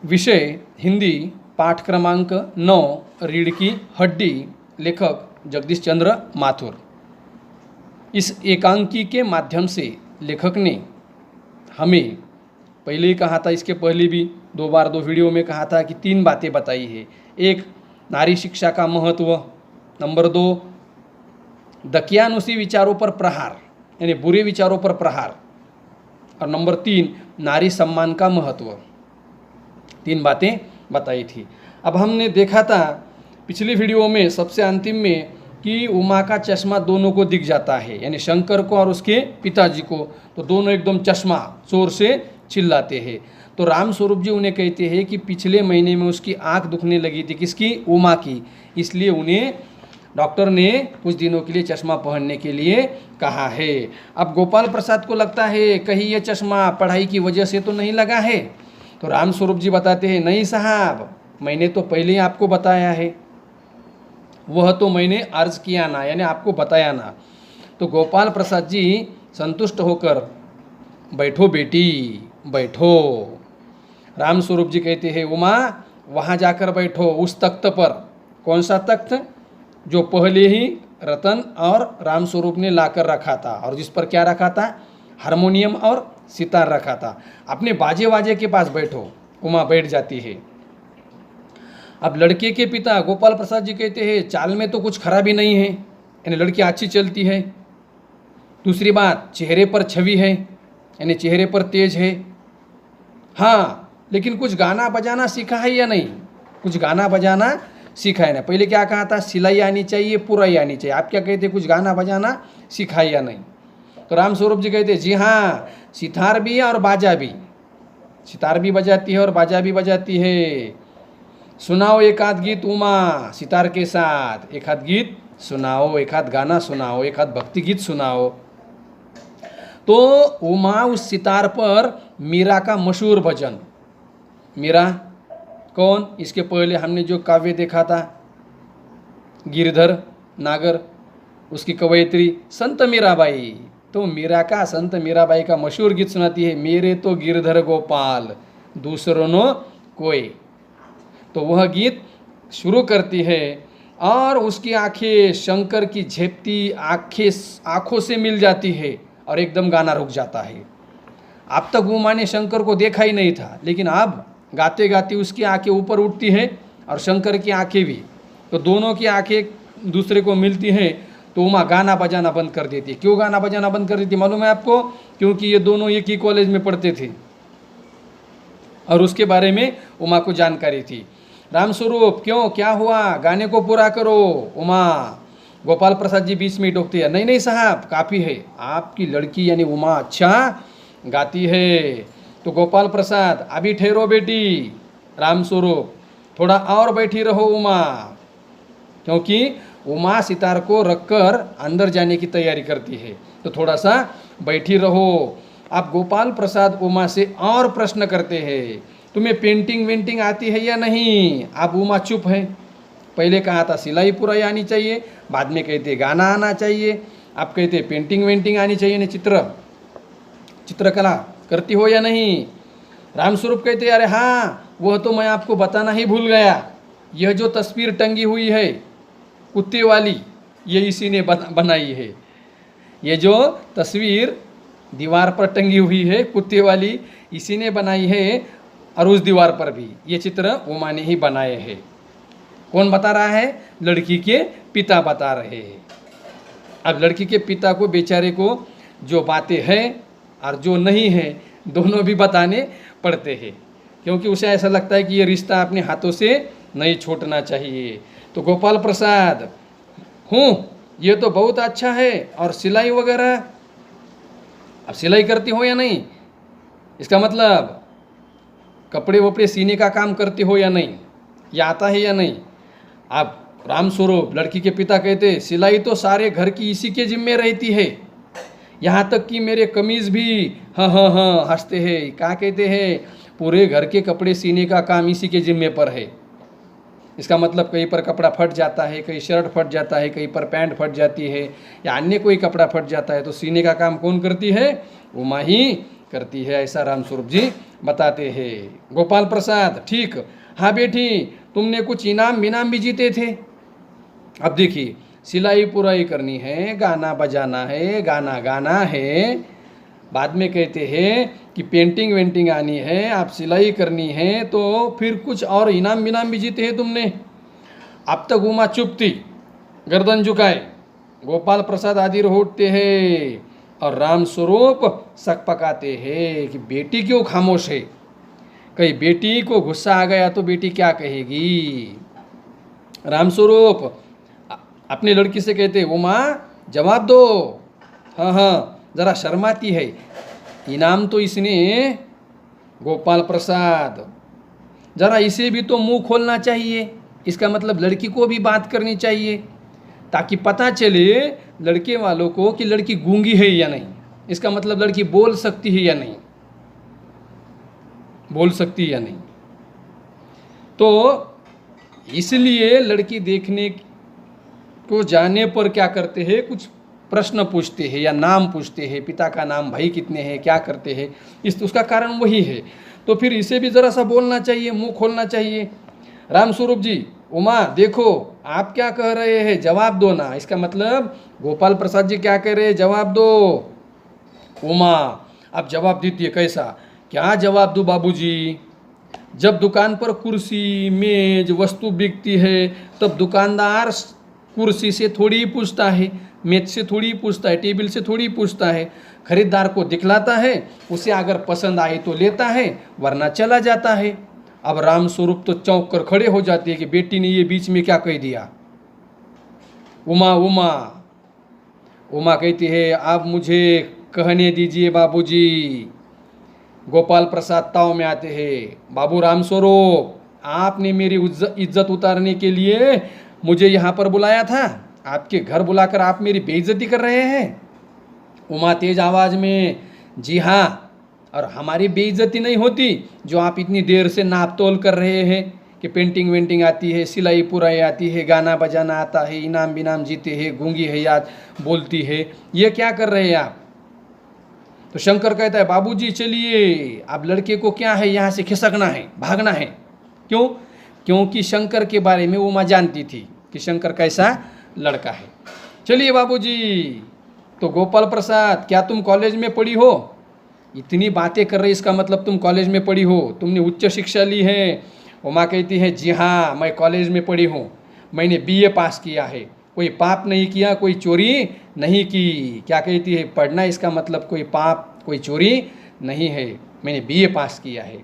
विषय हिंदी, पाठ क्रमांक 9, रीढ़ की हड्डी, लेखक जगदीश चंद्र माथुर। इस एकांकी के माध्यम से लेखक ने हमें पहले ही कहा था, इसके पहले भी दो वीडियो में कहा था कि 3 बातें बताई है। एक, नारी शिक्षा का महत्व। नंबर 2, दकियानुसी विचारों पर प्रहार यानी बुरे विचारों पर प्रहार। और नंबर 3, नारी सम्मान का महत्व। 3 बातें बताई थी। अब हमने देखा था पिछली वीडियो में सबसे अंतिम में कि उमा का चश्मा दोनों को दिख जाता है, यानी शंकर को और उसके पिताजी को, तो दोनों एकदम चश्मा जोर से चिल्लाते हैं। तो राम स्वरूप जी उन्हें कहते हैं कि पिछले महीने में उसकी आंख दुखने लगी थी, किसकी? उमा की, इसलिए उन्हें डॉक्टर ने कुछ दिनों के लिए चश्मा पहनने के लिए कहा है। अब गोपाल प्रसाद को लगता है कहीं ये चश्मा पढ़ाई की वजह से तो नहीं लगा है। तो राम स्वरूप जी बताते हैं, नहीं साहब, मैंने तो पहले ही आपको बताया है, वह तो मैंने अर्ज किया ना, यानी आपको बताया ना। तो गोपाल प्रसाद जी संतुष्ट होकर, बैठो बेटी बैठो। राम स्वरूप जी कहते हैं, उमा वहाँ जाकर बैठो उस तख्त पर। कौन सा तख्त? जो पहले ही रतन और राम स्वरूप ने लाकर रखा था, और जिस पर क्या रखा था? हारमोनियम और सितार रखा था। अपने बाजे वाजे के पास बैठो। उमा बैठ जाती है। अब लड़के के पिता गोपाल प्रसाद जी कहते हैं, चाल में तो कुछ खराबी नहीं है, यानी लड़की अच्छी चलती है। दूसरी बात, चेहरे पर छवि है, यानी चेहरे पर तेज है। हाँ, लेकिन कुछ गाना बजाना सीखा है या नहीं? कुछ गाना बजाना सीखा है ना? पहले क्या कहा था? सिलाई आनी चाहिए, पुराई आनी चाहिए। आप क्या कहते हैं, कुछ गाना बजाना सीखा है या नहीं? तो राम स्वरूप जी कहते हैं, जी हाँ, सितार भी है और बाजा भी। सितार भी बजाती है और बाजा भी बजाती है। सुनाओ एक आध गीत उमा सितार के साथ, एक आध गीत सुनाओ, एक आध गाना सुनाओ, एक आध भक्ति गीत सुनाओ। तो उमा उस सितार पर मीरा का मशहूर भजन, मीरा कौन? इसके पहले हमने जो काव्य देखा था, गिरधर नागर, उसकी कवयित्री संत मीराबाई। तो मीरा का, संत मीराबाई का मशहूर गीत सुनाती है, मेरे तो गिरधर गोपाल दूसरों नो कोई। तो वह गीत शुरू करती है और उसकी आंखें शंकर की झेपती आंखों से मिल जाती है और एकदम गाना रुक जाता है। अब तक उमा ने शंकर को देखा ही नहीं था, लेकिन अब गाते गाते उसकी आंखें ऊपर उठती हैं और शंकर की आंखें भी। तो दोनों की आंखें दूसरे को मिलती हैं, तो उमा गाना बजाना बंद कर देती है। क्यों गाना बजाना बंद कर देती मालूम है आपको? क्योंकि ये दोनों एक ही कॉलेज में पढ़ते थे और उसके बारे में उमा को जानकारी थी। रामस्वरूप, क्यों, क्या हुआ? गाने को पूरा करो। उमा, गोपाल प्रसाद जी बीच में टोकते हैं, नहीं नहीं साहब, काफ़ी है, आपकी लड़की यानी उमा अच्छा गाती है। तो गोपाल प्रसाद, अभी ठहरो बेटी। रामस्वरूप, थोड़ा और बैठी रहो उमा, क्योंकि उमा सितार को रखकर अंदर जाने की तैयारी करती है, तो थोड़ा सा बैठी रहो। अब गोपाल प्रसाद उमा से और प्रश्न करते हैं, तुम्हें पेंटिंग वेंटिंग आती है या नहीं? अब उमा चुप है। पहले कहा था सिलाई पुराई आनी चाहिए, बाद में कहते गाना आना चाहिए, अब कहते पेंटिंग वेंटिंग आनी चाहिए, ना चित्रकला करती हो या नहीं? रामस्वरूप कहते, अरे हाँ, वह तो मैं आपको बताना ही भूल गया, यह जो तस्वीर टंगी हुई है कुत्ते वाली, ये इसी ने बनाई है। ये जो तस्वीर दीवार पर टंगी हुई है कुत्ते वाली, इसी ने बनाई है, और उस दीवार पर भी ये चित्र उमा ने ही बनाए हैं। कौन बता रहा है? लड़की के पिता बता रहे हैं। अब लड़की के पिता को बेचारे को जो बातें हैं और जो नहीं है दोनों भी बताने पड़ते हैं, क्योंकि उसे ऐसा लगता है कि ये रिश्ता अपने हाथों से नहीं छूटना चाहिए। तो गोपाल प्रसाद, हूँ, ये तो बहुत अच्छा है, और सिलाई वगैरह, अब सिलाई करती हो या नहीं? इसका मतलब कपड़े वपड़े सीने का काम करती हो या नहीं, या आता है या नहीं? अब रामस्वरूप, लड़की के पिता कहते, सिलाई तो सारे घर की इसी के जिम्मे रहती है, यहाँ तक कि मेरे कमीज़ भी, हाँ हाँ हाँ हंसते हैं, क्या कहते हैं, पूरे घर के कपड़े सीने का काम इसी के जिम्मे पर है। इसका मतलब कहीं पर कपड़ा फट जाता है, कहीं शर्ट फट जाता है, कहीं पर पैंट फट जाती है, या अन्य कोई कपड़ा फट जाता है, तो सीने का काम कौन करती है? उमा ही करती है, ऐसा रामस्वरूप जी बताते हैं। गोपाल प्रसाद, ठीक, हाँ बेटी, तुमने कुछ इनाम विनाम भी जीते थे। अब देखिए, सिलाई पुराई करनी है, गाना बजाना है, गाना गाना है, बाद में कहते हैं कि पेंटिंग वेंटिंग आनी है, आप सिलाई करनी है, तो फिर कुछ और इनाम विनाम भी जीते हैं तुमने। अब तक उमा चुप थी, गर्दन झुकाए, गोपाल प्रसाद आदि उठते हैं और रामस्वरूप शक पकाते हैं कि बेटी क्यों खामोश है, कहीं बेटी को गुस्सा आ गया तो बेटी क्या कहेगी। रामस्वरूप अपनी लड़की से कहते, उमा जवाब दो। हाँ हाँ, जरा शर्माती है, इनाम तो इसने, गोपाल प्रसाद जरा इसे भी तो मुंह खोलना चाहिए, इसका मतलब लड़की को भी बात करनी चाहिए, ताकि पता चले लड़के वालों को कि लड़की गूंगी है या नहीं, इसका मतलब लड़की बोल सकती है या नहीं, बोल सकती है या नहीं। तो इसलिए लड़की देखने को जाने पर क्या करते हैं, कुछ प्रश्न पूछते हैं या नाम पूछते हैं, पिता का नाम, भाई कितने हैं, क्या करते हैं, उसका कारण वही है। तो फिर इसे भी ज़रा सा बोलना चाहिए, मुंह खोलना चाहिए। रामस्वरूप जी, उमा देखो आप क्या कह रहे हैं, जवाब दो ना, इसका मतलब गोपाल प्रसाद जी क्या कह रहे हैं, जवाब दो। उमा अब जवाब देती है, कैसा, क्या जवाब दूँ बाबूजी, जब दुकान पर कुर्सी मेज वस्तु बिकती है तब दुकानदार कुर्सी से थोड़ी ही पूछता है, मेज से थोड़ी ही पूछता है, टेबल से थोड़ी ही पूछता है, खरीदार को दिखलाता है, उसे अगर पसंद आए तो लेता है वरना चला जाता है। अब रामस्वरूप तो चौंक कर खड़े हो जाते हैं कि बेटी ने ये बीच में क्या कह दिया। उमा उमा उमा कहती है, आप मुझे कहने दीजिए बाबूजी। गोपाल प्रसाद ताव में आते हैं, बाबू रामस्वरूप, आपने मेरी इज्जत उतारने के लिए मुझे यहाँ पर बुलाया था, आपके घर बुलाकर आप मेरी बेइज्जती कर रहे हैं। उमा तेज आवाज़ में, जी हाँ, और हमारी बेइज्जती नहीं होती जो आप इतनी देर से नाप तोल कर रहे हैं कि पेंटिंग वेंटिंग आती है, सिलाई पुराई आती है, गाना बजाना आता है, इनाम बिनाम जीते हैं, गूंगी है याद बोलती है, ये क्या कर रहे हैं आप। तो शंकर कहता है, बाबूजी चलिए, अब लड़के को क्या है, यहाँ से खिसकना है, भागना है। क्यों, क्योंकि शंकर के बारे में उमा जानती थी कि शंकर कैसा लड़का है। चलिए बाबूजी। तो गोपाल प्रसाद, क्या तुम कॉलेज में पढ़ी हो, इतनी बातें कर रही, इसका मतलब तुम कॉलेज में पढ़ी हो, तुमने उच्च शिक्षा ली है। उमा कहती है, जी हाँ, मैं कॉलेज में पढ़ी हूँ, मैंने बीए पास किया है, कोई पाप नहीं किया, कोई चोरी नहीं की। क्या कहती है, पढ़ना इसका मतलब कोई पाप कोई चोरी नहीं है, मैंने बीए पास किया है,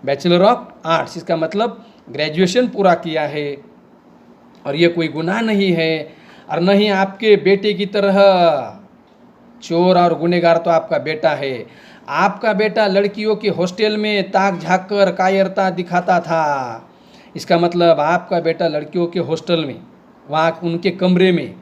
बैचलर ऑफ आर्ट्स, इसका मतलब ग्रेजुएशन पूरा किया है, और ये कोई गुनाह नहीं है, और नहीं आपके बेटे की तरह चोर और गुनहगार तो आपका बेटा है। आपका बेटा लड़कियों के हॉस्टल में ताक झाँक कर कायरता दिखाता था, इसका मतलब आपका बेटा लड़कियों के हॉस्टल में, वहाँ उनके कमरे में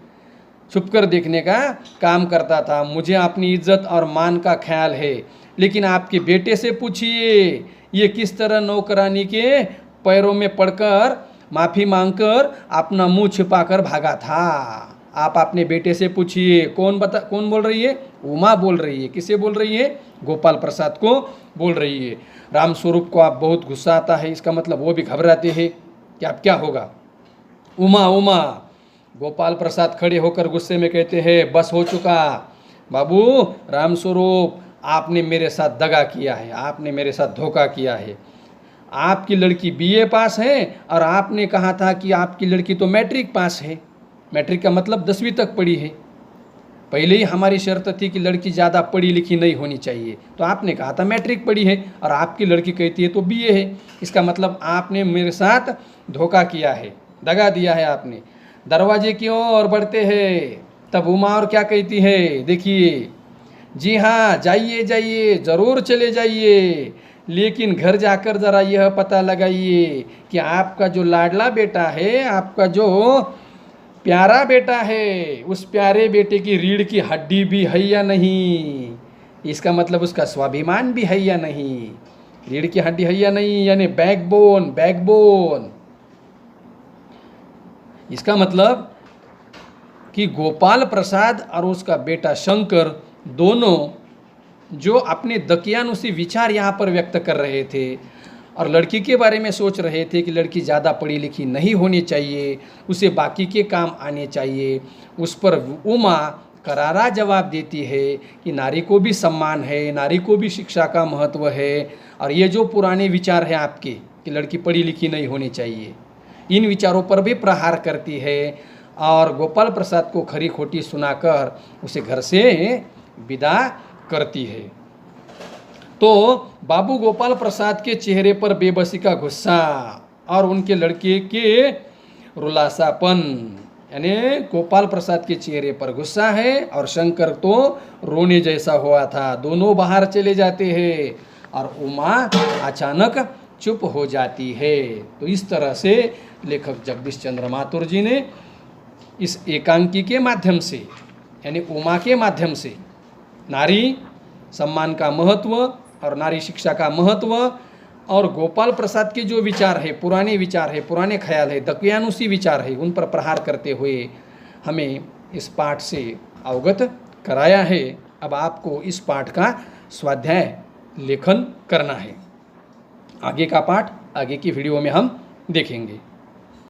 छुपकर देखने का काम करता था। मुझे अपनी इज्जत और मान का ख्याल है, लेकिन आपके बेटे से पूछिए ये किस तरह नौकरानी के पैरों में पड़कर माफ़ी मांगकर अपना मुंह छिपाकर भागा था। आप अपने बेटे से पूछिए। कौन बोल रही है, उमा बोल रही है। किसे बोल रही है, गोपाल प्रसाद को बोल रही है। रामस्वरूप को आप बहुत गुस्सा आता है, इसका मतलब वो भी घबराते हैं कि अब क्या होगा। उमा उमा, गोपाल प्रसाद खड़े होकर गुस्से में कहते हैं, बस हो चुका बाबू रामस्वरूप, आपने मेरे साथ दगा किया है, आपने मेरे साथ धोखा किया है। आपकी लड़की बीए पास है और आपने कहा था कि आपकी लड़की तो मैट्रिक पास है। मैट्रिक का मतलब 10वीं तक पढ़ी है। पहले ही हमारी शर्त थी कि लड़की ज़्यादा पढ़ी लिखी नहीं होनी चाहिए, तो आपने कहा था मैट्रिक पढ़ी है, और आपकी लड़की कहती है तो बीए है। इसका मतलब आपने मेरे साथ धोखा किया है, दगा दिया है आपने। दरवाजे की ओर बढ़ते हैं, तब उमा और क्या कहती है, देखिए, जी हाँ जाइए जाइए, ज़रूर चले जाइए, लेकिन घर जाकर ज़रा यह पता लगाइए कि आपका जो लाडला बेटा है, आपका जो प्यारा बेटा है, उस प्यारे बेटे की रीढ़ की हड्डी भी है या नहीं। इसका मतलब उसका स्वाभिमान भी है या नहीं। रीढ़ की हड्डी है या नहीं, यानी बैकबोन, बैकबोन। इसका मतलब कि गोपाल प्रसाद और उसका बेटा शंकर दोनों जो अपने दकियानुसी विचार यहाँ पर व्यक्त कर रहे थे और लड़की के बारे में सोच रहे थे कि लड़की ज़्यादा पढ़ी लिखी नहीं होनी चाहिए, उसे बाकी के काम आने चाहिए, उस पर उमा करारा जवाब देती है कि नारी को भी सम्मान है, नारी को भी शिक्षा का महत्व है, और ये जो पुराने विचार हैं आपके कि लड़की पढ़ी लिखी नहीं होनी चाहिए, इन विचारों पर भी प्रहार करती है और गोपाल प्रसाद को खरी खोटी सुनाकर उसे घर से विदा करती है। तो बाबू गोपाल प्रसाद के चेहरे पर बेबसी का गुस्सा और उनके लड़के के रुलासापन, यानी गोपाल प्रसाद के चेहरे पर गुस्सा है और शंकर तो रोने जैसा हुआ था। दोनों बाहर चले जाते हैं और उमा अचानक चुप हो जाती है। तो इस तरह से लेखक जगदीश चंद्र माथुर जी ने इस एकांकी के माध्यम से, यानी उमा के माध्यम से, नारी सम्मान का महत्व और नारी शिक्षा का महत्व और गोपाल प्रसाद के जो विचार है, पुराने विचार है, पुराने ख्याल है, दकियानुसी विचार है, उन पर प्रहार करते हुए हमें इस पाठ से अवगत कराया है। अब आपको इस पाठ का स्वाध्याय लेखन करना है। आगे का पाठ आगे की वीडियो में हम देखेंगे।